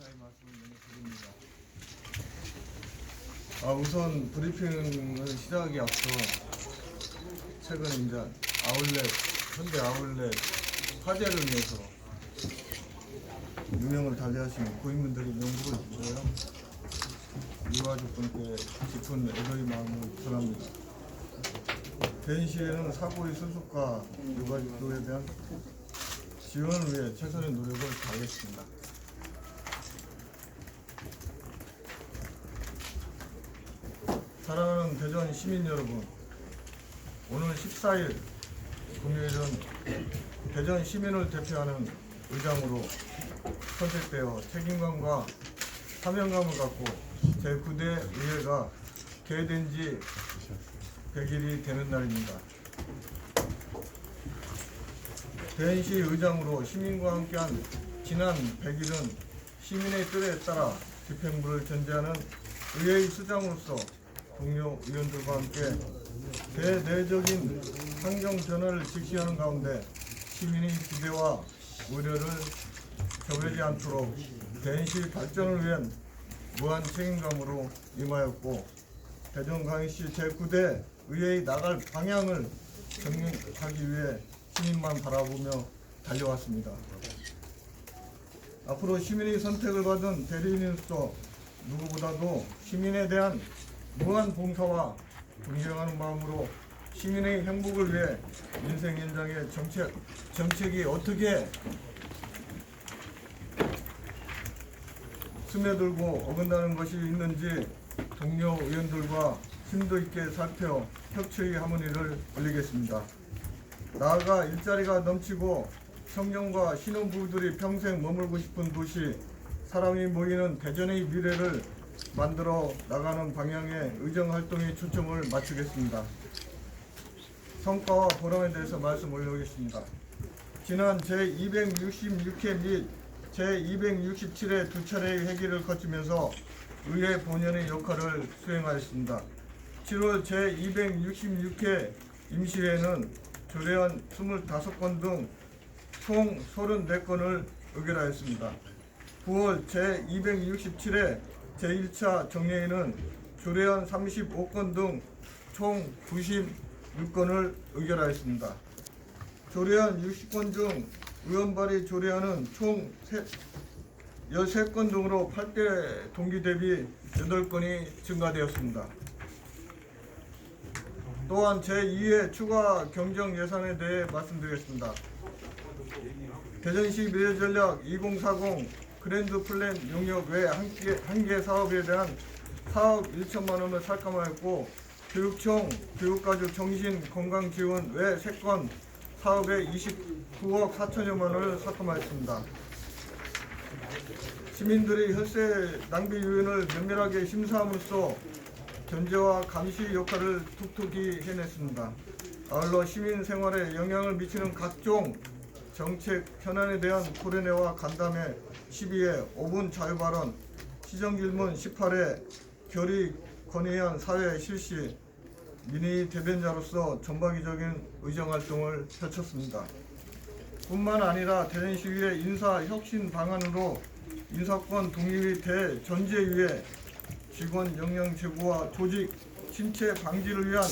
감사의 말씀을 드립니다. 우선 브리핑을 시작하기 앞서 최근 이제 현대 아울렛 화재를 위해서 유명을 달리하신 고인분들이 명복을 빌어요. 유가족분께 깊은 애도의 마음을 전합니다. 대인시에는 사고의 수습과 유가족들에 대한 지원을 위해 최선의 노력을 다하겠습니다. 사랑하는 대전 시민 여러분, 오늘 14일 금요일은 대전 시민을 대표하는 의장으로 선택되어 책임감과 사명감을 갖고 제9대 의회가 개회된 지 100일이 되는 날입니다. 대전시 의장으로 시민과 함께한 지난 100일은 시민의 뜻에 따라 집행부를 전제하는 의회의 수장으로서 동료 의원들과 함께 대내적인 환경 변화를 직시하는 가운데 시민의 기대와 우려를 저버리지 않도록 대전시 발전을 위한 무한 책임감으로 임하였고, 대전광역시 제9대 의회의 나갈 방향을 정립하기 위해 시민만 바라보며 달려왔습니다. 앞으로 시민의 선택을 받은 대리인으로서 누구보다도 시민에 대한 무한 봉사와 존경하는 마음으로 시민의 행복을 위해 민생 현장의 정책이 어떻게 스며들고 어긋나는 것이 있는지 동료 의원들과 심도 있게 살펴 협치의 하모니를 올리겠습니다. 나아가 일자리가 넘치고 청년과 신혼부부들이 평생 머물고 싶은 도시, 사람이 모이는 대전의 미래를 만들어 나가는 방향의 의정활동에 초점을 맞추겠습니다. 성과와 보람에 대해서 말씀 올려보겠습니다. 지난 제266회 및 제267회 두 차례의 회기를 거치면서 의회 본연의 역할을 수행하였습니다. 7월 제266회 임시회는 조례안 25건 등 총 34건을 의결하였습니다. 9월 제267회 제1차 정례회는 조례안 35건 등 총 96건을 의결하였습니다. 조례안 60건 중 의원 발의 조례안은 총 13건 등으로 8대 동기 대비 8건이 증가되었습니다. 또한 제2회 추가 경정 예산에 대해 말씀드리겠습니다. 대전시 미래전략 2040 그랜드 플랜 용역 외 한 개 사업에 대한 4억 1천만 원을 삭감하였고, 교육청 교육가족 정신건강지원 외 3건 사업에 29억 4천여만 원을 삭감하였습니다. 시민들의 혈세 낭비 요인을 면밀하게 심사함으로써 견제와 감시 역할을 톡톡히 해냈습니다. 아울러 시민 생활에 영향을 미치는 각종 정책 현안에 대한 토론회와 간담회 12회 5분 자유발언, 시정질문 18회 결의 건의안 사회 실시, 민의 대변자로서 전방위적인 의정활동을 펼쳤습니다. 뿐만 아니라 대전시의회 인사혁신 방안으로 인사권 독립의 대전제위에 직원 역량 제고와 조직 침체 방지를 위한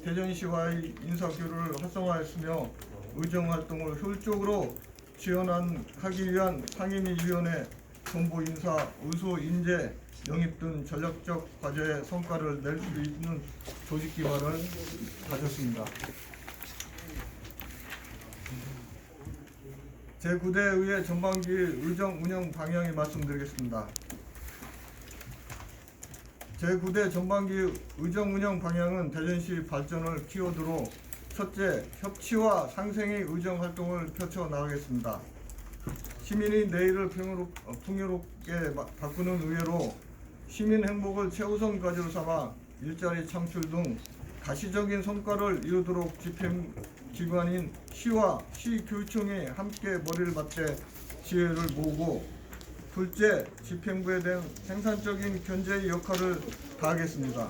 대전시와의 인사교류를 활성화했으며 의정활동을 효율적으로 지원하기 위한 상임위원회, 정보인사, 의소인재, 영입 등 전략적 과제의 성과를 낼 수 있는 조직 기반을 가졌습니다. 제9대 의회 전반기 의정 운영 방향에 말씀드리겠습니다. 제9대 전반기 의정 운영 방향은 대전시 발전을 키워드로 첫째, 협치와 상생의 의정 활동을 펼쳐 나가겠습니다. 시민의 내일을 풍요롭게 바꾸는 의회로 시민 행복을 최우선 과제로 삼아 일자리 창출 등 가시적인 성과를 이루도록 집행기관인 시와 시교육청이 함께 머리를 맞대 지혜를 모으고, 둘째, 집행부에 대한 생산적인 견제의 역할을 다하겠습니다.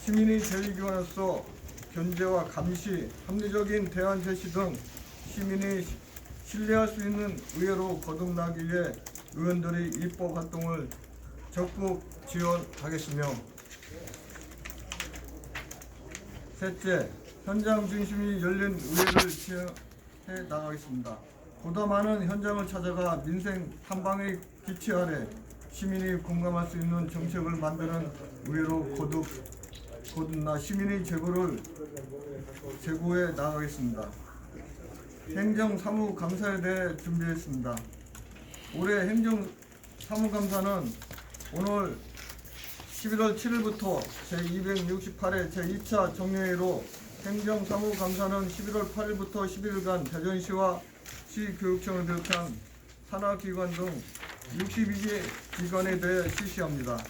시민의 제1기관으로서 견제와 감시, 합리적인 대안 제시 등 시민이 신뢰할 수 있는 의회로 거듭나기 위해 의원들의 입법 활동을 적극 지원하겠으며, 셋째, 현장 중심이 열린 의회를 지향해 나가겠습니다. 보다 많은 현장을 찾아가 민생 탐방의 기치 아래 시민이 공감할 수 있는 정책을 만드는 의회로 거듭나 시민의 제고에 나가겠습니다. 행정사무감사에 대해 준비했습니다. 올해 행정사무감사는 오늘 11월 7일부터 제268회 제2차 정례회로, 행정사무감사는 11월 8일부터 10일간 대전시와 시교육청을 비롯한 산하기관 등 62개 기관에 대해 실시합니다.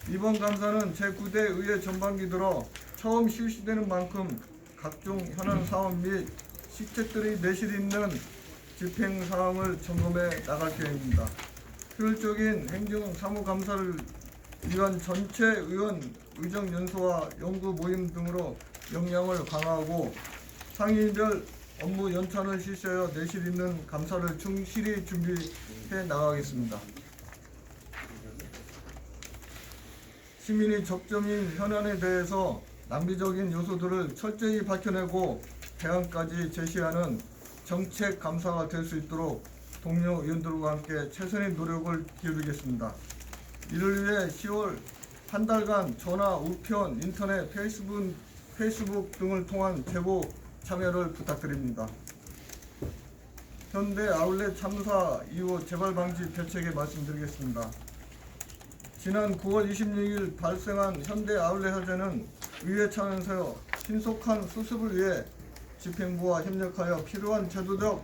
이번 감사는 제9대 의회 전반기 들어 처음 실시되는 만큼 각종 현안 사업 및 시책들이 내실 있는 집행 사항을 점검해 나갈 계획입니다. 효율적인 행정사무감사를 위한 전체 의원 의정연수와 연구 모임 등으로 역량을 강화하고 상임별 업무 연찬을 실시하여 내실 있는 감사를 충실히 준비해 나가겠습니다. 시민의 적점인 현안에 대해서 낭비적인 요소들을 철저히 밝혀내고 대안까지 제시하는 정책 감사가 될 수 있도록 동료 의원들과 함께 최선의 노력을 기울이겠습니다. 이를 위해 10월 한 달간 전화, 우편, 인터넷, 페이스북 등을 통한 제보 참여를 부탁드립니다. 현대 아울렛 참사 이후 재발 방지 대책에 말씀드리겠습니다. 지난 9월 26일 발생한 현대 아울렛 화재는 의회 차원에서 신속한 수습을 위해 집행부와 협력하여 필요한 제도적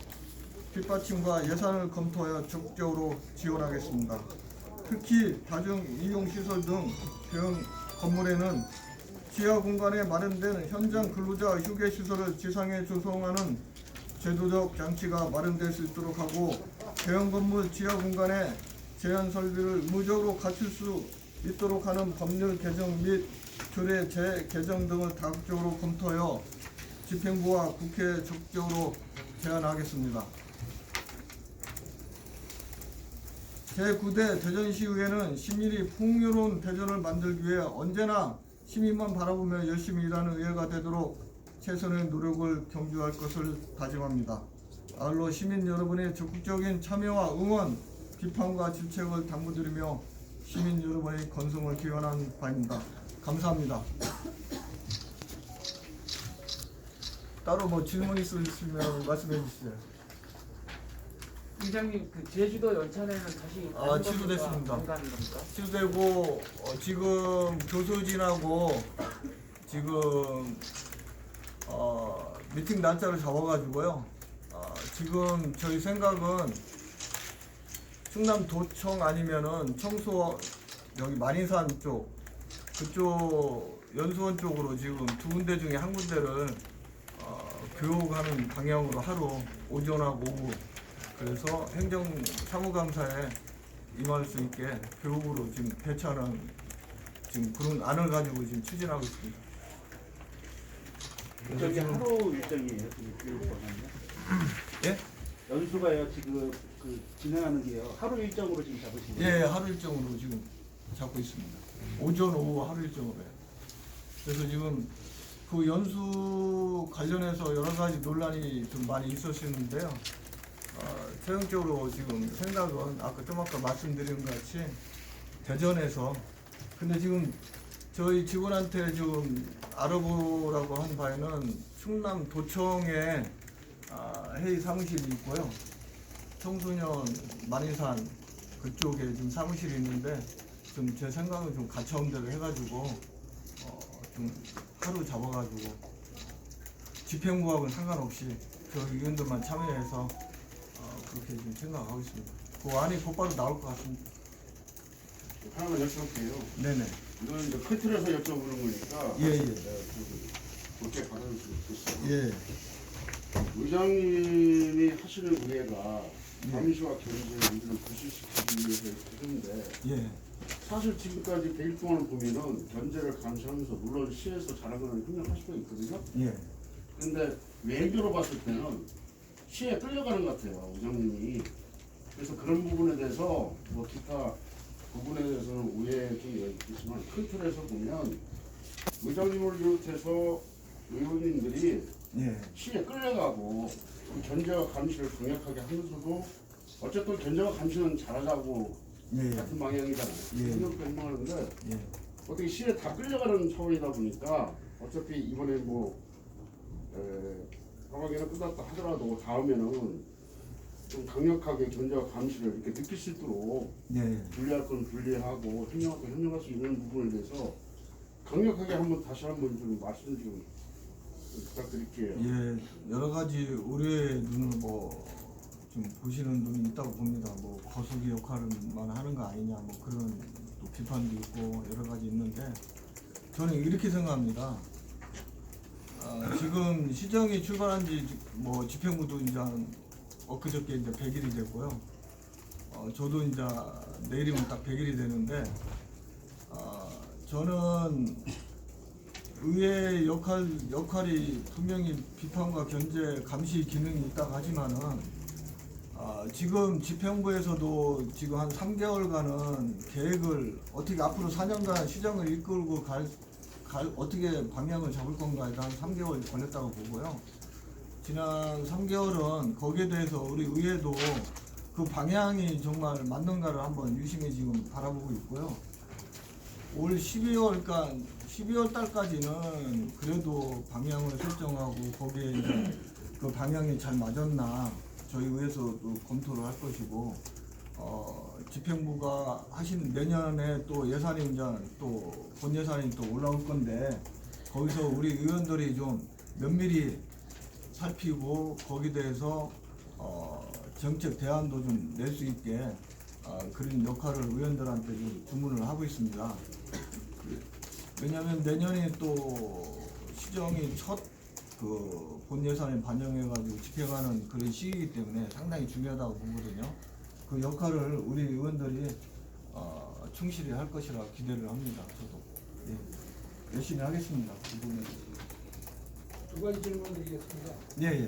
뒷받침과 예산을 검토하여 적극적으로 지원하겠습니다. 특히 다중이용시설 등 대형 건물에는 지하 공간에 마련된 현장 근로자 휴게시설을 지상에 조성하는 제도적 장치가 마련될 수 있도록 하고, 대형 건물 지하 공간에 제한 설비를 의무적으로 갖출 수 있도록 하는 법률 개정 및 조례 재개정 등을 다각적으로 검토하여 집행부와 국회에 적극적으로 제안하겠습니다. 제9대 대전시의회는 시민이 풍요로운 대전을 만들기 위해 언제나 시민만 바라보며 열심히 일하는 의회가 되도록 최선의 노력을 경주할 것을 다짐합니다. 아울러 시민 여러분의 적극적인 참여와 응원, 비판과 질책을 당부드리며 시민 여러분의 건승을 기원하는 바입니다. 감사합니다. 따로 뭐 질문 있으시면 말씀해 주시죠. 의장님, 그 제주도 연찬회는 다시 취소됐습니다. 안 가는 겁니까? 취소되고 지금 교수진하고 지금 미팅 날짜를 잡아가지고요. 지금 저희 생각은 충남도청 아니면은 청소 여기 만인산 쪽 그쪽 연수원 쪽으로 지금 두 군데 중에 한 군데를 교육하는 방향으로 하루 오전하고 오후, 그래서 행정사무감사에 임할 수 있게 교육으로 지금 배치하는 지금 그런 안을 가지고 지금 추진하고 있습니다. 저기 하루 일정이에요, 교육과는요? 예? 연수가요 지금 그 진행하는 게요 하루 일정으로 지금 잡으신 거예요? 예, 하루 일정으로 지금 잡고 있습니다. 오전 오후 하루 일정으로 해요. 그래서 지금 그 연수 관련해서 여러 가지 논란이 좀 많이 있었는데요. 최종적으로 지금 생각은 아까 말씀드린 것 같이 대전에서, 근데 지금 저희 직원한테 지금 알아보라고 한 바에는 충남도청에 회의 사무실이 있고요. 청소년 만인산 그쪽에 지금 사무실이 있는데 좀 제 생각은 좀 가차운대로 해가지고 좀 하루 잡아가지고 집행부하고는 상관없이 저희 의원들만 참여해서 그렇게 지금 생각하고 있습니다. 그 안이 곧바로 나올 것 같습니다. 하나만 여쭤볼게요. 네네. 이건 이제 큰 틀에서 여쭤보는 거니까. 예. 그렇게 받아줄 수 있어요. 예. 의장님이 하시는 의회가 잠시와 경제를 부실시키기 위해서 이렇게 하는데, 예. 사실 지금까지 대일 동안을 보면은 견제를 감시하면서 물론 시에서 잘한 거는 협력할 수가 있거든요. 예. 근데 외교로 봤을 때는 시에 끌려가는 것 같아요, 의장님이. 그래서 그런 부분에 대해서 뭐 기타 부분에 대해서는 오해도 있지만 큰 틀에서 보면 의장님을 비롯해서 의원님들이 예. 시에 끌려가고 그 견제와 감시를 강력하게 하면서도 어쨌든 견제와 감시는 잘하자고 예. 같은 방향이잖아요. 예. 협력도 행동하는데 예. 어떻게 시에 다 끌려가는 차원이다 보니까 어차피 이번에 뭐 허가기는 끝났다 하더라도 다음에는 좀 강력하게 견제와 감시를 이렇게 느낄 수 있도록 예. 분리할 건 분리하고 협력할 건 협력할 수 있는 부분에 대해서 강력하게 한번 다시 한번 좀 말씀 좀 부탁드릴게요. 예, 여러 가지 우려의 눈을 뭐 좀 보시는 눈이 있다고 봅니다. 뭐 거수기 역할만 하는 거 아니냐, 뭐 그런 또 비판도 있고 여러 가지 있는데 저는 이렇게 생각합니다. 지금 시정이 출발한 지 뭐 집행부도 이제 엊그저께 이제 100일이 됐고요. 저도 이제 내일이면 딱 100일이 되는데 저는 의회 역할이 분명히 비판과 견제, 감시 기능이 있다고 하지만은 지금 집행부에서도 지금 한 3개월간은 계획을 어떻게 앞으로 4년간 시정을 이끌고 어떻게 방향을 잡을 건가에 한 3개월 걸렸다고 보고요. 지난 3개월은 거기에 대해서 우리 의회도 그 방향이 정말 맞는가를 한번 유심히 지금 바라보고 있고요. 올 12월 달까지는 그래도 방향을 설정하고 거기에 이제 그 방향이 잘 맞았나 저희 의회에서도 검토를 할 것이고 집행부가 하신 내년에 또 예산이 이제 또 본 예산이 또 올라올 건데 거기서 우리 의원들이 좀 면밀히 살피고 거기에 대해서 정책 대안도 좀 낼 수 있게 그런 역할을 의원들한테 좀 주문을 하고 있습니다. 왜냐하면 내년에 또 시정이 첫 그 본 예산에 반영해가지고 집행하는 그런 시기이기 때문에 상당히 중요하다고 보거든요. 그 역할을 우리 의원들이 충실히 할 것이라 기대를 합니다. 저도 열심히 하겠습니다. 이번에. 두 가지 질문 드리겠습니다. 예.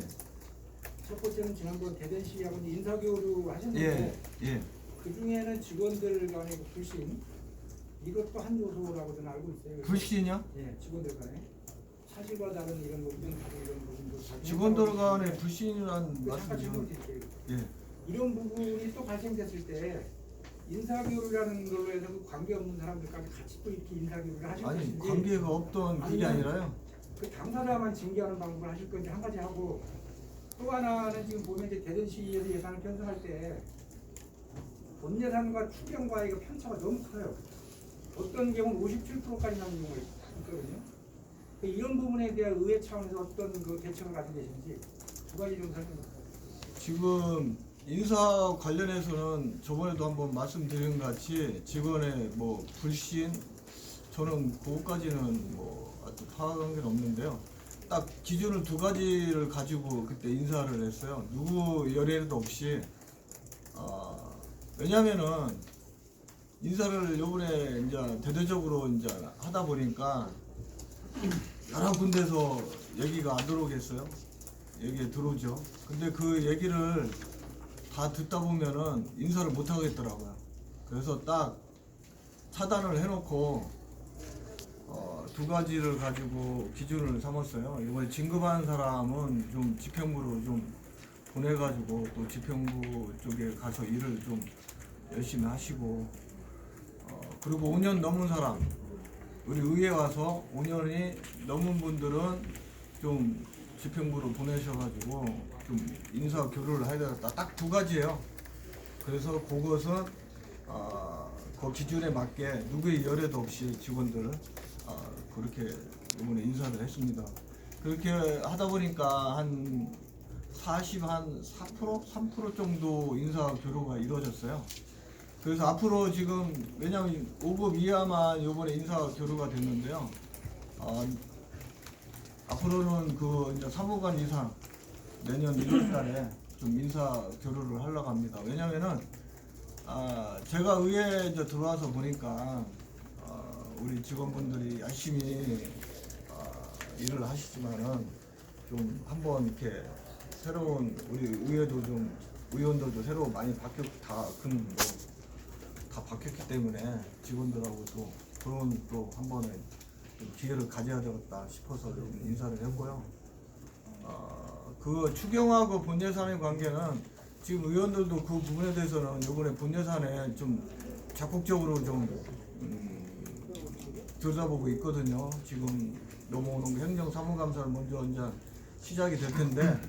첫 번째는 지난번 대전시하고 인사교류 하셨는데 예. 그 중에는 직원들 간의 불신 이것도 한 요소라고 저는 알고 있어요. 불신이요? 예, 직원들 간에 사실과 다른 이런 부분, 이런 부분도 직원들 간의 불신이라는 잠깐 말씀은 질문 드릴게요. 예. 이런 부분이 또 발생됐을 때 인사교류라는 걸로 해서 그 관계없는 사람들까지 같이 또 이렇게 인사교류를 하실 아니 것인지 관계가 없던 그게 아니면 아니라요. 그 당사자만 징계하는 방법을 하실 건지 한 가지 하고 또 하나는 지금 보면 이제 대전시에서 예산을 편성할 때 본 예산과 추경과의 그 편차가 너무 커요. 어떤 경우는 57%까지 나오는 경우가 있거든요. 이런 부분에 대한 의회 차원에서 어떤 그 대책을 가지고 계신지 두 가지 좀 설명해 주세요. 지금 인사 관련해서는 저번에도 한번 말씀드린 것 같이 직원의 뭐 불신 저는 그것까지는 뭐 아주 파악한 게 없는데요. 딱 기준을 두 가지를 가지고 그때 인사를 했어요. 누구 열애도 없이 왜냐면은 인사를 요번에 이제 대대적으로 이제 하다 보니까 여러 군데서 얘기가 안 들어오겠어요. 얘기 들어오죠. 근데 그 얘기를 다 듣다 보면은 인사를 못 하겠더라고요. 그래서 딱 차단을 해놓고 두 가지를 가지고 기준을 삼았어요. 이번에 진급한 사람은 좀 집행부로 좀 보내가지고 또 집행부 쪽에 가서 일을 좀 열심히 하시고 그리고 5년 넘은 사람 우리 의회 와서 5년이 넘은 분들은 좀 집행부로 보내셔가지고 좀 인사 교류를 해야 되겠다. 딱 두 가지예요. 그래서 그것은 그 기준에 맞게 누구의 열애도 없이 직원들을 그렇게 이번에 인사를 했습니다. 그렇게 하다 보니까 한 4% 3% 정도 인사 교류가 이루어졌어요. 그래서 앞으로 지금 왜냐하면 5급 이하만 이번에 인사 교류가 됐는데요. 앞으로는 그 이제 3호관 이상 내년 1월달에 좀 인사 교류를 하려고 합니다. 왜냐면은 제가 의회에 이제 들어와서 보니까 우리 직원분들이 열심히 일을 하시지만은 좀 한번 이렇게 새로운 우리 의회도 좀 의원들도 새로 많이 다 바뀌었기 때문에 직원들하고 또 그런 또 한 번에 좀 기회를 가져야 되겠다 싶어서 좀 인사를 했고요. 그 추경하고 본 예산의 관계는 지금 의원들도 그 부분에 대해서는 이번에 본 예산에 좀 적극적으로 좀 들여다보고 있거든요. 지금 넘어오는 게 행정사무감사를 먼저 이제 시작이 될 텐데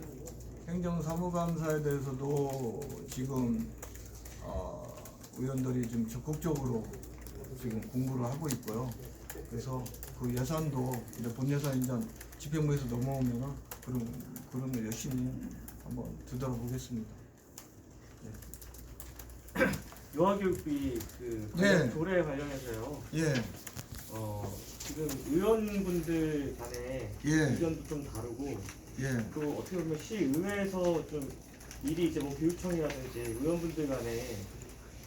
행정사무감사에 대해서도 지금 의원들이 좀 적극적으로 지금 공부를 하고 있고요. 그래서 그 예산도 이제 본 예산 이제 집행부에서 넘어오면은 그런 거 열심히 한번 되돌아보겠습니다. 유아교육비 그 네. 조례 관련해서요. 예, 지금 의원분들 간에 예, 의견도 좀 다르고 예, 또 어떻게 보면 시의회에서 좀 미리 이제 뭐 교육청이라든지 의원분들 간에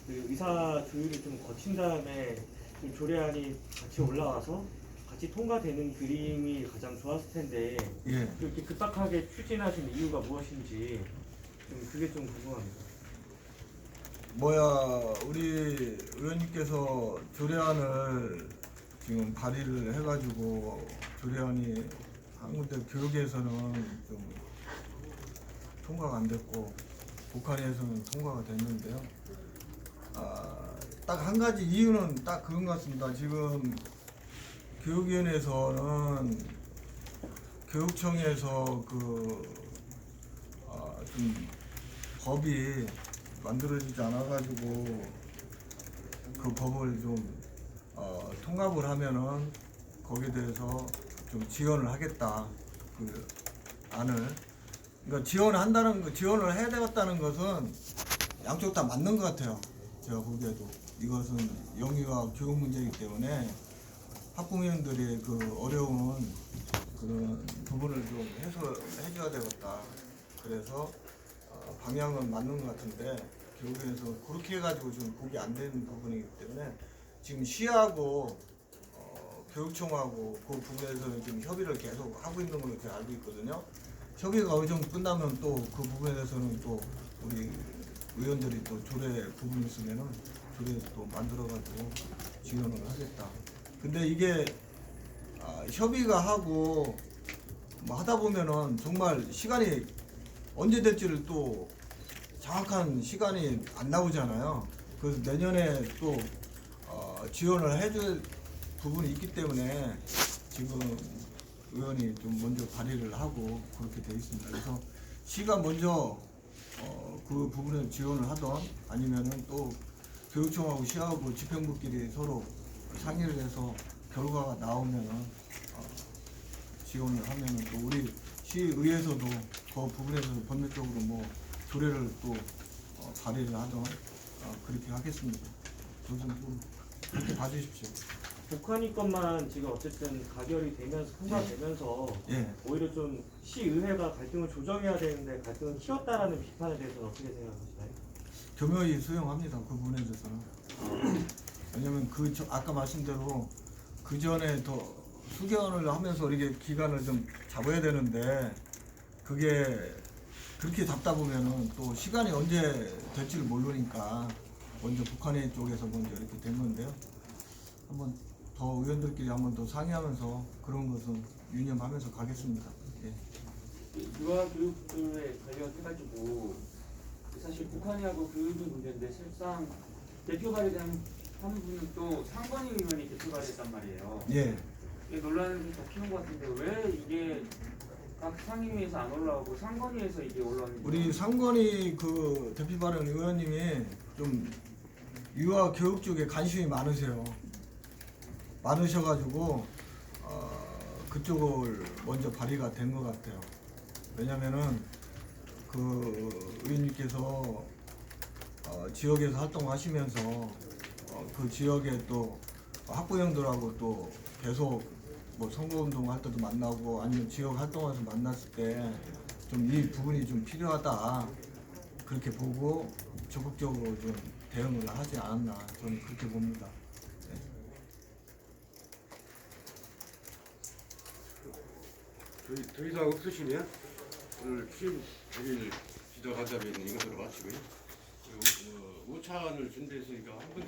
그 의사 조율을 좀 거친 다음에 좀 조례안이 같이 올라와서 같이 통과되는 그림이 가장 좋았을 텐데 예. 이렇게 급박하게 추진하신 이유가 무엇인지 좀 그게 좀 궁금합니다. 우리 의원님께서 조례안을 지금 발의를 해가지고 조례안이 한 군데 교육에서는 좀 통과가 안 됐고 북한에서는 통과가 됐는데요. 딱 한 가지 이유는 딱 그런 것 같습니다. 지금 교육위원회에서는 교육청에서 좀 법이 만들어지지 않아가지고 그 법을 좀 통합을 하면은 거기에 대해서 좀 지원을 하겠다 그 안을. 그러니까 지원을 해야 되겠다는 것은 양쪽 다 맞는 것 같아요. 제가 보기에도 이것은 영유아 교육 문제이기 때문에 학부모님들의 그 어려운 그런 부분을 좀 해줘야 되겠다. 그래서 방향은 맞는 것 같은데 교육에서 그렇게 해가지고 좀 보기 안 되는 부분이기 때문에 지금 시하고 교육청하고 그 부분에서는 지금 협의를 계속 하고 있는 걸로 제가 알고 있거든요. 협의가 어느 정도 끝나면 또 그 부분에 대해서는 또 우리 의원들이 또 조례 부분이 있으면은 조례 또 만들어가지고 지원을 하겠다. 근데 이게 협의가 하고 뭐 하다 보면은 정말 시간이 언제 될지를 또 정확한 시간이 안 나오잖아요. 그래서 내년에 또 지원을 해줄 부분이 있기 때문에 지금 의원이 좀 먼저 발의를 하고 그렇게 돼 있습니다. 그래서 시가 먼저 그 부분에 지원을 하던 아니면은 또 교육청하고 시하고 집행부끼리 서로 상의를 해서 결과가 나오면은 지원을 하면은 또 우리 시의회에서도 그 부분에서 법률적으로 뭐 조례를 또 발의를 하던 그렇게 하겠습니다. 좀 그렇게 봐주십시오. 북한이 것만 지금 어쨌든 가결이 되면서 통과되면서 예. 오히려 좀 시의회가 갈등을 조정해야 되는데 갈등을 키웠다라는 비판에 대해서는 어떻게 생각하시나요? 겸허히 수용합니다. 그 부분에 대해서는. 왜냐면 아까 말씀대로 그 전에 더 수견을 하면서 이렇게 기간을 좀 잡아야 되는데 그게 그렇게 잡다 보면은 또 시간이 언제 될지를 모르니까 먼저 북한의 쪽에서 먼저 이렇게 된 건데요. 한번 더 의원들끼리 한번 더 상의하면서 그런 것은 유념하면서 가겠습니다. 예. 유아교육부에 관련해가지고 사실 북한이하고 교육이 문제인데 실상 대표 발의된 한 분은 또 상건희 의원이 대표 발의했단 말이에요. 예. 이게 논란을 좀 더 키운 것 같은데 왜 이게 각 상임위에서 안 올라오고 상건위에서 이게 올라오는지. 우리 상건희 그 대표 발언 의원님이 좀 유아 교육 쪽에 관심이 많으셔가지고 그쪽을 먼저 발의가 된 것 같아요. 왜냐면은 그 의원님께서 지역에서 활동하시면서 그 지역에 또 학부형들하고 또 계속 뭐 선거운동 할 때도 만나고 아니면 지역 활동에서 만났을 때 좀 이 부분이 좀 필요하다 그렇게 보고 적극적으로 좀 대응을 하지 않았나 저는 그렇게 봅니다. 더 이상 없으시면 오늘 취임 100일 기도 간담회는 이것으로 마치고요. 우차안을 준비해서 이거 한 분